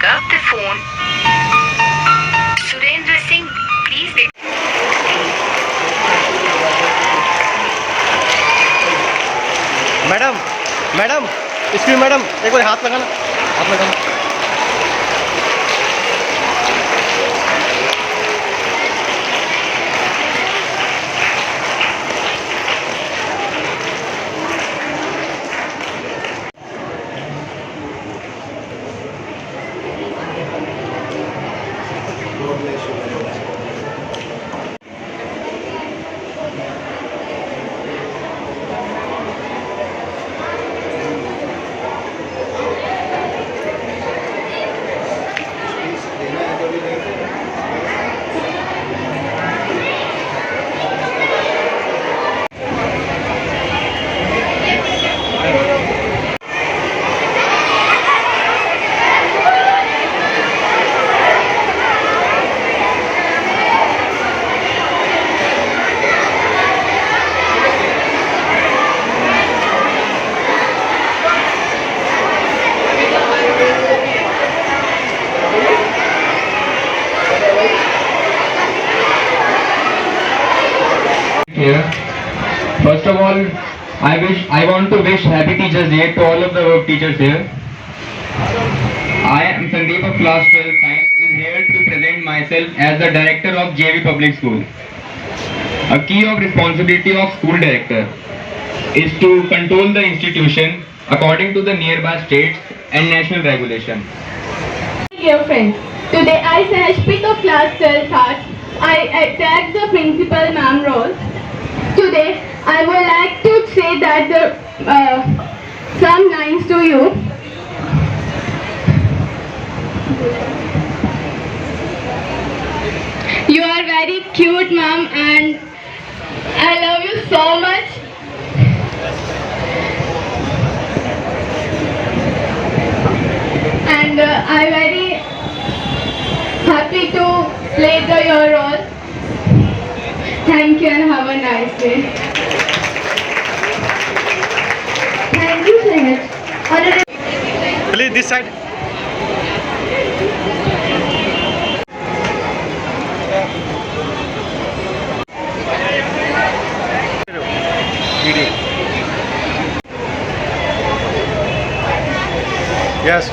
pick up the phone. Surendra Singh, please pick. Madam madam इसकी madam एक बार हाथ लगाना, हाथ लगाना। Here. First of all, I want to wish Happy Teachers Day to all of the teachers here. I am Sandeep of class 12 science is here to present myself as the director of JV Public School. A key of responsibility of school director is to control the institution according to the nearby states and national regulation. Dear friends, today I Sahashpit of class 12 arts. I attacked the principal ma'am role. Today I would like to say that some lines to you. You are very cute, ma'am, and I love you so much. And I'm very happy to play your role. Thank you and have a nice day. Thank you so much. Please this side. Video. Yes.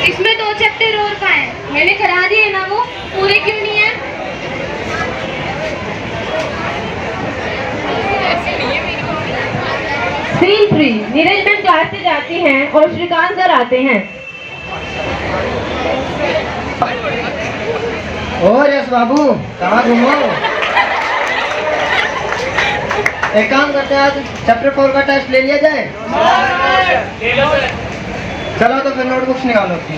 इसमें 2 chapter और का है, मैंने करा दिए ना, वो पूरे क्यों नहीं है? सीन 3 नीरज मैम क्लास से जाती हैं और श्रीकांत सर आते हैं। और यश बाबू कहाँ घूमो? एक काम करते हैं, आज चैप्टर 4 का टेस्ट ले लिया जाए। चलो तो फिर नोटबुक्स निकालो अपनी।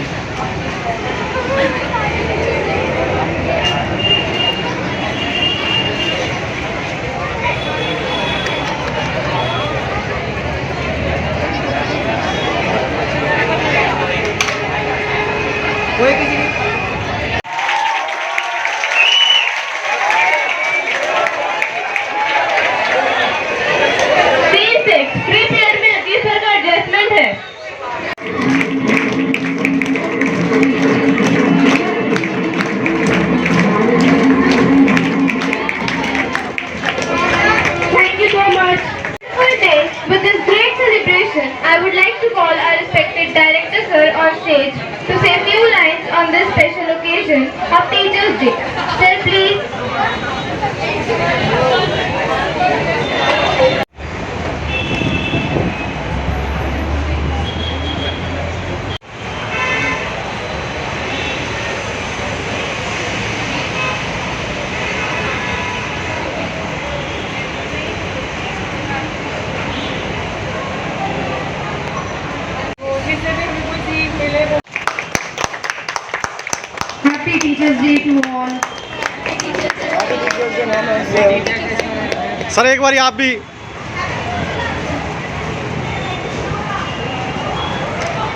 कोई किसी प्री पीरियड में अजीत सर का एडजस्टमेंट है। Thank you so much. With this great celebration, I would like to call our respected director sir on stage to say a few lines on this special occasion of Teachers' Day. Sir, please. Happy Teachers Day to all. Sir एक बार आप भी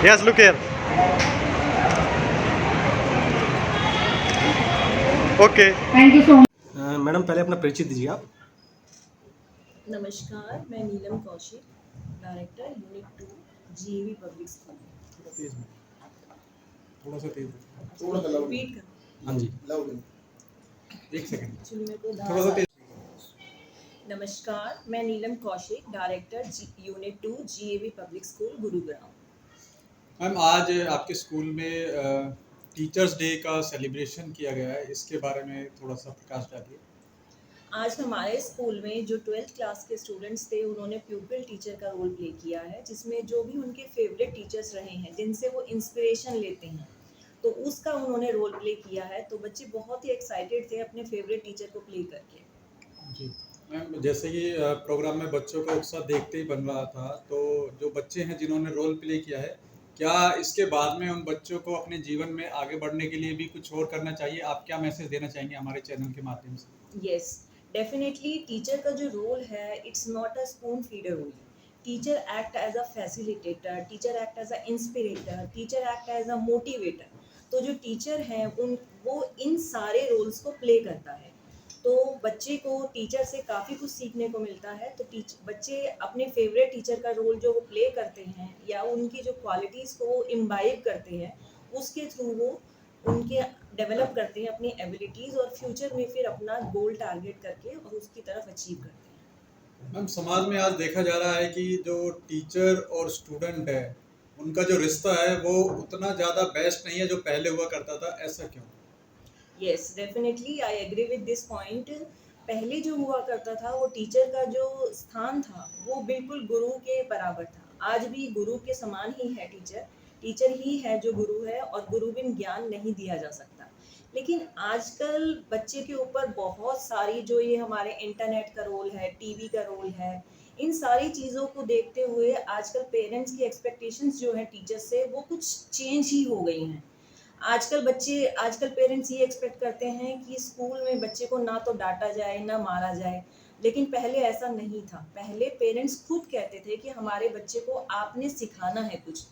yes look here okay Thank you so much. Madam पहले अपना परिचय दीजिए आप। नमस्कार, मैं Neelam Kaushik, director unit 2 GAV public school. थोड़ा सा तेज रिपीट कर हाँ जी एक सेकंड एक्चुअली मेरे को थोड़ा सा तेज नमस्कार, मैं Neelam Kaushik, director unit 2 GAV public school Gurugram. Ma'am आज आपके स्कूल में टीचर्स डे का सेलिब्रेशन किया गया है, इसके बारे में थोड़ा सा प्रकाश डालिए। आज हमारे स्कूल में जो 12th क्लास के स्टूडेंट्स थे उन्होंने प्यूपिल टीचर का रोल प्ले किया है, जिसमें जो भी उनके फेवरेट टीचर्स रहे हैं जिनसे वो इंस्पिरेशन लेते हैं तो उसका उन्होंने रोल प्ले किया है। तो बच्चे बहुत ही एक्साइटेड थे अपने फेवरेट टीचर को प्ले करके। जी मैम, जैसे कि प्रोग्राम में बच्चों का उत्साह देखते ही बन रहा था, तो जो बच्चे हैं जिन्होंने रोल प्ले किया है, क्या इसके बाद में उन बच्चों को अपने जीवन में आगे बढ़ने के लिए भी कुछ और करना चाहिए? आप क्या मैसेज देना चाहेंगे हमारे चैनल के माध्यम से? यस, डेफिनेटली टीचर का जो रोल है it's not a spoon feeder only. Teacher act as a facilitator, teacher act as a inspirator, teacher act as a motivator. तो जो टीचर हैं वो इन सारे रोल्स को प्ले करता है। तो बच्चे को टीचर से काफ़ी कुछ सीखने को मिलता है। तो बच्चे अपने फेवरेट टीचर का रोल जो वो प्ले करते हैं या उनकी जो क्वालिटीज़ को वो इम्बाइब करते हैं उसके थ्रू वो उनके डेवलप करते हैं अपनी एबिलिटीज़ और फ्यूचर में फिर अपना गोल टारगेट करके और उसकी तरफ अचीव करते हैं। मैम, समाज में आज देखा जा रहा है कि जो टीचर और स्टूडेंट है उनका जो रिश्ता है वो उतना ज़्यादा बेस्ट नहीं है जो पहले हुआ करता था, ऐसा क्यों? Yes, definitely I agree with this point. पहले जो हुआ करता था वो टीचर का जो स्थान था वो बिल्कुल गुरु के बराबर था। आज भी गुरु के समान ही है टीचर ही है जो गुरु है और गुरु बिन ज्ञान नहीं दिया जा सकता। लेकिन आजकल बच्चे के ऊपर बहुत सारी जो ये हमारे इंटरनेट का रोल है, टीवी का रोल है, इन सारी चीज़ों को देखते हुए आजकल पेरेंट्स की एक्सपेक्टेशंस जो है टीचर से वो कुछ चेंज ही हो गई हैं। आजकल पेरेंट्स ये एक्सपेक्ट करते हैं कि स्कूल में बच्चे को ना तो डांटा जाए ना मारा जाए, लेकिन पहले ऐसा नहीं था। पहले पेरेंट्स खुद कहते थे कि हमारे बच्चे को आपने सिखाना है कुछ,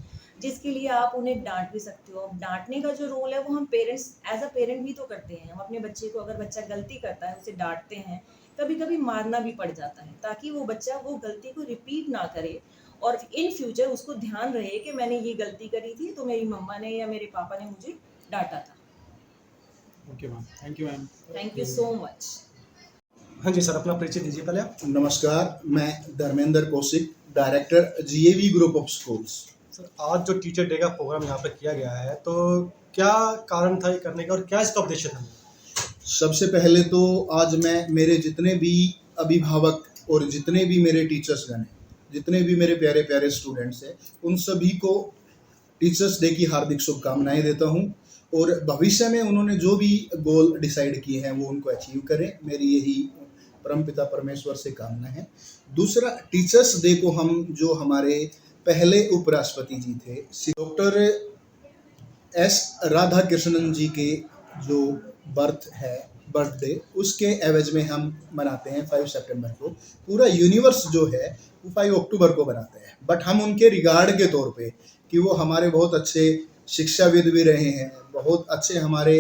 जिसके लिए आप उन्हें डांट भी सकते हो। अब डांटने का जो रोल है वो हम पेरेंट्स एज अ पेरेंट भी तो करते हैं। हम अपने बच्चे को अगर बच्चा गलती करता है उसे डांटते हैं, कभी कभी मारना भी पड़ जाता है ताकि वो बच्चा वो गलती को रिपीट ना करे और इन फ्यूचर उसको ध्यान रहे कि मैंने ये गलती करी थी तो मेरी मम्मा ने या मेरे पापा ने मुझे डांटा था। Okay ma'am, thank you ma'am. Thank you so much. हाँ जी सर, अपना परिचय दीजिए पहले आप। नमस्कार, मैं Dharmendra Kaushik, director GAV group of schools. Sir आज जो टीचर डे का प्रोग्राम यहाँ पे किया गया है तो क्या कारण था ये करने का और क्या इसका उद्देश्य था? सबसे पहले तो आज मैं मेरे जितने भी अभिभावक और जितने भी मेरे टीचर्स गण हैं, जितने भी मेरे प्यारे प्यारे स्टूडेंट्स हैं, उन सभी को टीचर्स डे की हार्दिक शुभकामनाएं देता हूं और भविष्य में उन्होंने जो भी गोल डिसाइड किए हैं वो उनको अचीव करें, मेरी यही परमपिता परमेश्वर से कामना है। दूसरा, टीचर्स डे को हम जो हमारे पहले उपराष्ट्रपति जी थे डॉक्टर एस राधा कृष्णन जी के जो बर्थडे उसके एवज में हम मनाते हैं 5 सितंबर को। पूरा यूनिवर्स जो है वो 5 अक्टूबर को बनाते हैं, बट हम उनके रिगार्ड के तौर पे कि वो हमारे बहुत अच्छे शिक्षाविद भी रहे हैं, बहुत अच्छे हमारे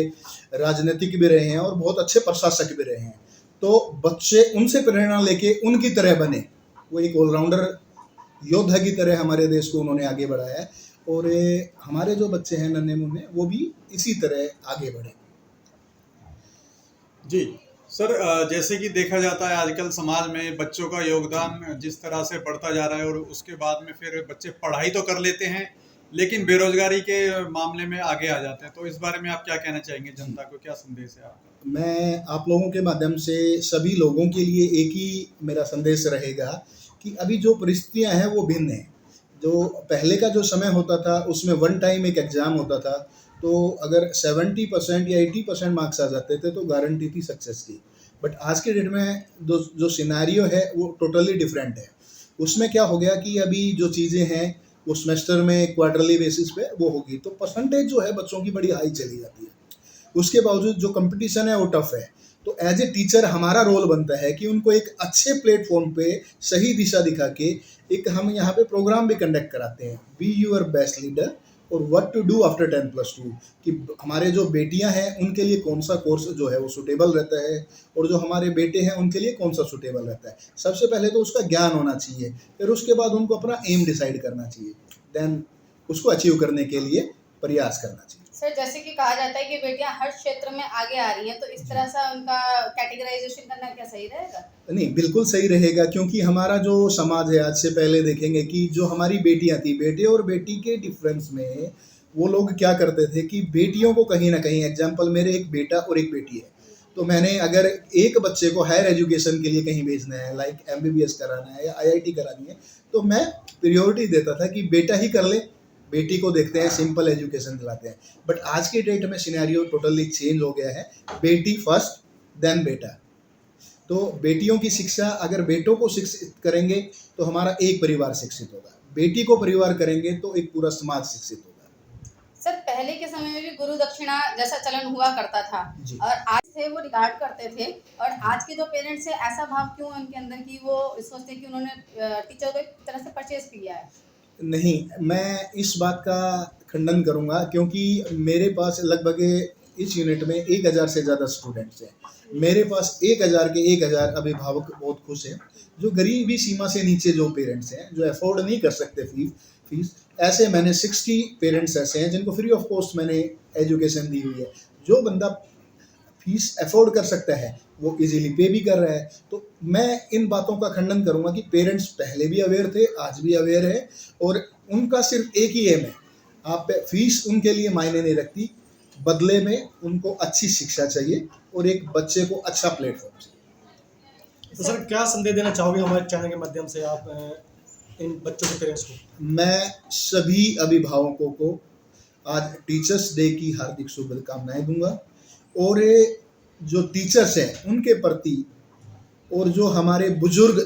राजनीतिक भी रहे हैं और बहुत अच्छे प्रशासक भी रहे हैं। तो बच्चे उनसे प्रेरणा लेके उनकी तरह बने, वो एक ऑलराउंडर योद्धा की तरह हमारे देश को उन्होंने आगे बढ़ाया है और हमारे जो बच्चे हैं नन्हे मुन्ने वो भी इसी तरह आगे बढ़े। जी सर, जैसे कि देखा जाता है आजकल समाज में बच्चों का योगदान जिस तरह से बढ़ता जा रहा है और उसके बाद में फिर बच्चे पढ़ाई तो कर लेते हैं लेकिन बेरोजगारी के मामले में आगे आ जाते हैं, तो इस बारे में आप क्या कहना चाहेंगे? जनता को क्या संदेश है आपका? मैं आप लोगों के माध्यम से सभी लोगों के लिए एक ही मेरा संदेश रहेगा कि अभी जो परिस्थितियां हैं वो भिन्न हैं। जो पहले का जो समय होता था उसमें वन टाइम एक एग्ज़ाम होता था, तो अगर 70% या 80% मार्क्स आ जाते थे तो गारंटी थी सक्सेस की। बट आज के डेट में जो सिनेरियो है वो टोटली डिफरेंट है। उसमें क्या हो गया कि अभी जो चीज़ें हैं वो सेमेस्टर में क्वार्टरली बेसिस पे वो होगी, तो परसेंटेज जो है बच्चों की बड़ी हाई चली जाती है। उसके बावजूद जो कंपटीशन है वो टफ है। तो एज ए टीचर हमारा रोल बनता है कि उनको एक अच्छे प्लेटफॉर्म पे सही दिशा दिखा के एक हम यहाँ पे प्रोग्राम भी कंडक्ट कराते हैं, बी यूर बेस्ट लीडर और व्हाट टू डू आफ्टर 10+2, कि हमारे जो बेटियां हैं उनके लिए कौन सा कोर्स जो है वो सूटेबल रहता है और जो हमारे बेटे हैं उनके लिए कौन सा सूटेबल रहता है। सबसे पहले तो उसका ज्ञान होना चाहिए, फिर उसके बाद उनको अपना एम डिसाइड करना चाहिए, देन उसको अचीव करने के लिए प्रयास करना चाहिए। सर जैसे कि कहा जाता है कि बेटियां हर क्षेत्र में आगे आ रही हैं, तो इस तरह से उनका कैटेगराइजेशन करना क्या सही रहेगा? नहीं, बिल्कुल सही रहेगा, क्योंकि हमारा जो समाज है, आज से पहले देखेंगे कि जो हमारी बेटियां थी, बेटे और बेटी के डिफरेंस में वो लोग क्या करते थे कि बेटियों को कहीं ना कहीं, एग्जाम्पल मेरे एक बेटा और एक बेटी है, तो मैंने अगर एक बच्चे को हायर एजुकेशन के लिए कहीं भेजना है, लाइक MBBS कराना है या IIT करानी है, तो मैं प्रियोरिटी देता था कि बेटा ही कर ले, बेटी को देखते हैं, सिंपल एजुकेशन दिलाते हैं। बट आज के डेट में सिनेरियो टोटली चेंज हो गया है, बेटी फर्स्ट देन बेटा। तो बेटियों की शिक्षा, अगर बेटों को शिक्षित करेंगे तो हमारा एक परिवार शिक्षित होगा, बेटी को परिवार करेंगे तो एक पूरा समाज शिक्षित होगा। सर पहले के समय में भी गुरु दक्षिणा जैसा चलन हुआ करता था जी। और आज से वो रिगार्ड करते थे, और आज के जो पेरेंट्स हैं ऐसा भाव क्यों है उनके अंदर कि वो सोचते हैं कि उन्होंने टीचर को एक तरह से परचेज किया है? नहीं, मैं इस बात का खंडन करूंगा, क्योंकि मेरे पास लगभग इस यूनिट में 1000 से ज़्यादा स्टूडेंट्स हैं। मेरे पास 1000 के 1000 अभिभावक बहुत खुश हैं। जो गरीबी सीमा से नीचे जो पेरेंट्स हैं, जो अफोर्ड नहीं कर सकते फीस, ऐसे मैंने 60 पेरेंट्स ऐसे हैं जिनको फ्री ऑफ कॉस्ट मैंने एजुकेशन दी हुई है। जो बंदा फीस अफोर्ड कर सकता है वो इजीली पे भी कर रहा है। तो मैं इन बातों का खंडन करूंगा कि पेरेंट्स पहले भी अवेयर थे, आज भी अवेयर है, और उनका सिर्फ एक ही एम है, आप फीस उनके लिए मायने नहीं रखती, बदले में उनको अच्छी शिक्षा चाहिए और एक बच्चे को अच्छा प्लेटफॉर्म चाहिए। तो सर क्या संदेश देना चाहोगे हमारे चैनल के माध्यम से आप इन बच्चों के पेरेंट्स को? मैं सभी अभिभावकों को आज टीचर्स डे की हार्दिक शुभकामनाएं दूंगा, और जो टीचर्स हैं उनके प्रति, और जो हमारे बुजुर्ग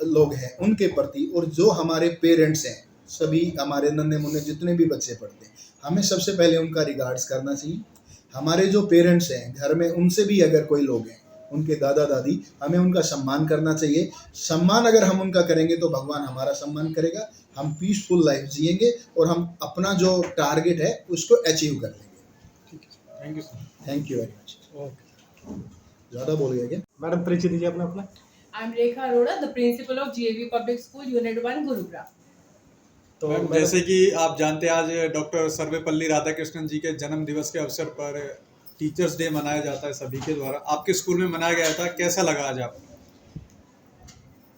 लोग हैं उनके प्रति, और जो हमारे पेरेंट्स हैं, सभी हमारे नन्हे मुन्ने जितने भी बच्चे पढ़ते हैं, हमें सबसे पहले उनका रिगार्ड्स करना चाहिए। हमारे जो पेरेंट्स हैं घर में, उनसे भी अगर कोई लोग हैं, उनके दादा दादी, हमें उनका सम्मान करना चाहिए। सम्मान अगर हम उनका करेंगे तो भगवान हमारा सम्मान करेगा, हम पीसफुल लाइफ जिएंगे और हम अपना जो टारगेट है उसको अचीव कर लेंगे। Thank you sir. Thank you very much. Okay, ज़्यादा बोल गया क्या? मैडम परिचय दीजिए अपना। I'm Rekha Arora, the principal of GAV Public School, Unit 1, Gurugram. तो मैम, जैसे कि आप जानते हैं, आज डॉक्टर सर्वपल्ली राधाकृष्णन जी के जन्म दिवस के अवसर पर टीचर्स डे मनाया जाता है सभी के द्वारा। आपके स्कूल में मनाया गया था, कैसा लगा आज आपको?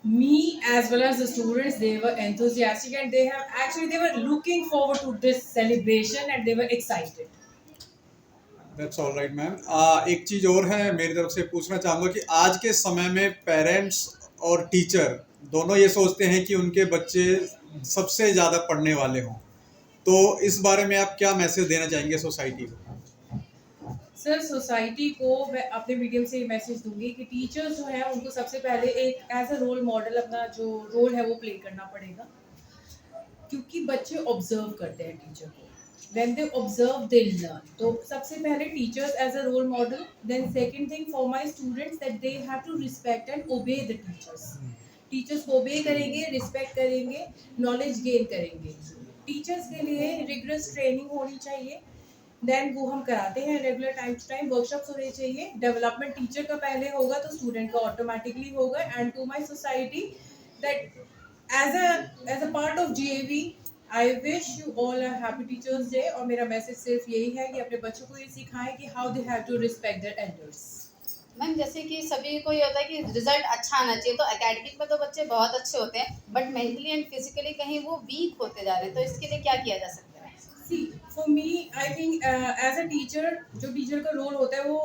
Me as well as the students, they were enthusiastic and they were looking forward to this celebration and they were excited. That's all right, ma'am. एक चीज़ और है, मेरी तरफ से पूछना चाहूँगा कि आज के समय में पेरेंट्स और टीचर दोनों ये सोचते हैं कि उनके बच्चे सबसे ज़्यादा पढ़ने वाले हों, तो इस बारे में आप क्या मैसेज देना चाहेंगे सोसाइटी को? सर सोसाइटी को मैं अपने मीडियम से ये मैसेज दूंगी कि टीचर्स जो हैं उनको सबसे पहले एक एज अ रोल मॉडल अपना जो रोल है वो प्ले करना पड़ेगा, क्योंकि बच्चे ऑब्जर्व करते हैं टीचर को। When they observe, they learn. तो सबसे पहले teachers as a role model. Then second thing for my students that they have to respect and obey the teachers. Teachers को obey करेंगे, respect करेंगे, knowledge gain करेंगे। Teachers के लिए rigorous training होनी चाहिए। Then वो हम कराते हैं regular time to time workshops होने चाहिए। Development teacher का पहले होगा तो student का automatically होगा। And to my society that as a part of GAV, I wish you all a happy Teachers Day। और मेरा मैसेज सिर्फ यही है कि अपने बच्चों को ये सिखाएं कि how they have to respect their elders। Ma'am जैसे कि सभी को ये होता है कि रिजल्ट अच्छा आना चाहिए, तो एकेडमिक में तो बच्चे बहुत अच्छे होते हैं, बट मेंटली एंड फिजिकली कहीं वो वीक होते जा रहे हैं, तो इसके लिए क्या किया जा सकता है? See, for me, I think as a teacher, जो टीचर का रोल होता है वो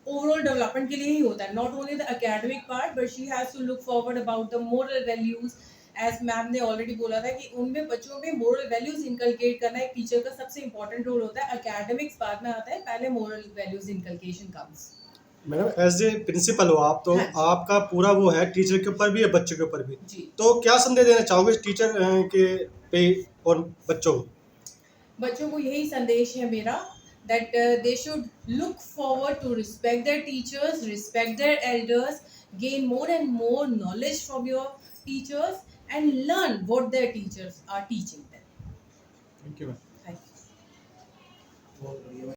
ओवरऑल डेवलपमेंट के लिए ही होता है, not only the academic part, but she has to look forward about the moral values. As ma'am ने ऑलरेडी बोला था कि उनमें बच्चों में मोरल वैल्यूज इनकलकेट करना एक टीचर का सबसे इंपॉर्टेंट रोल होता है। एकेडमिक्स बाद में आता है, पहले moral values inculcation comes. Madam as a principal हो आप, तो आपका पूरा वो है टीचर के ऊपर भी और बच्चों के ऊपर भी जी। तो क्या संदेश देना चाहोगे टीचर के पे और बच्चों को? बच्चों को यही संदेश है मेरा that they should look forward to respect their teachers, respect their elders, gain more and more knowledge from your teachers, and learn what their teachers are teaching them. Thank you. Thank you.